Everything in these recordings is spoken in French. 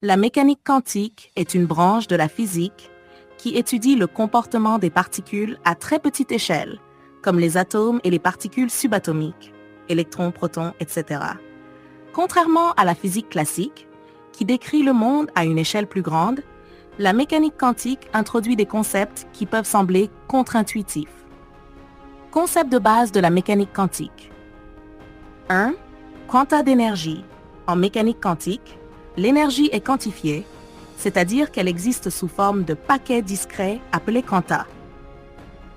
La mécanique quantique est une branche de la physique qui étudie le comportement des particules à très petite échelle, comme les atomes et les particules subatomiques, électrons, protons, etc. Contrairement à la physique classique, qui décrit le monde à une échelle plus grande, la mécanique quantique introduit des concepts qui peuvent sembler contre-intuitifs. Concept de base de la mécanique quantique. 1. Quanta d'énergie. En mécanique quantique, l'énergie est quantifiée, c'est-à-dire qu'elle existe sous forme de paquets discrets appelés quanta.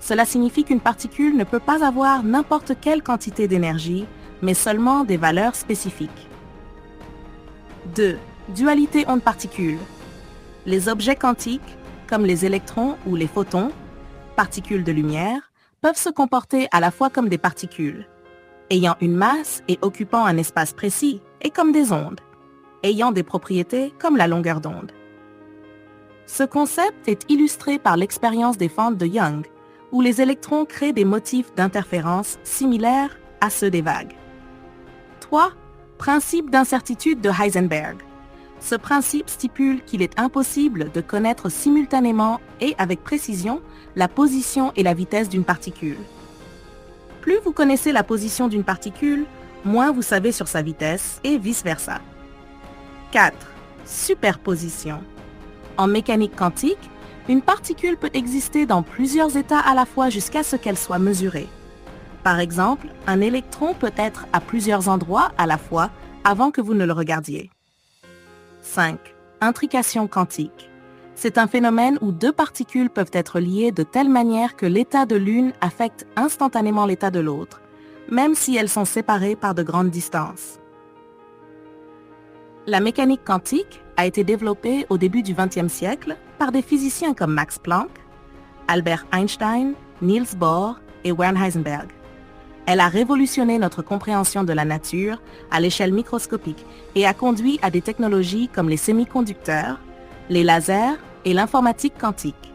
Cela signifie qu'une particule ne peut pas avoir n'importe quelle quantité d'énergie, mais seulement des valeurs spécifiques. 2. Dualité onde-particule. Les objets quantiques, comme les électrons ou les photons, particules de lumière, peuvent se comporter à la fois comme des particules, ayant une masse et occupant un espace précis, et comme des ondes, ayant des propriétés comme la longueur d'onde. Ce concept est illustré par l'expérience des fentes de Young, où les électrons créent des motifs d'interférence similaires à ceux des vagues. 3. Principe d'incertitude de Heisenberg. Ce principe stipule qu'il est impossible de connaître simultanément et avec précision la position et la vitesse d'une particule. Plus vous connaissez la position d'une particule, moins vous savez sur sa vitesse et vice-versa. 4. Superposition. En mécanique quantique, une particule peut exister dans plusieurs états à la fois jusqu'à ce qu'elle soit mesurée. Par exemple, un électron peut être à plusieurs endroits à la fois avant que vous ne le regardiez. 5. Intrication quantique. C'est un phénomène où deux particules peuvent être liées de telle manière que l'état de l'une affecte instantanément l'état de l'autre, même si elles sont séparées par de grandes distances. La mécanique quantique a été développée au début du XXe siècle par des physiciens comme Max Planck, Albert Einstein, Niels Bohr et Werner Heisenberg. Elle a révolutionné notre compréhension de la nature à l'échelle microscopique et a conduit à des technologies comme les semi-conducteurs, les lasers et l'informatique quantique.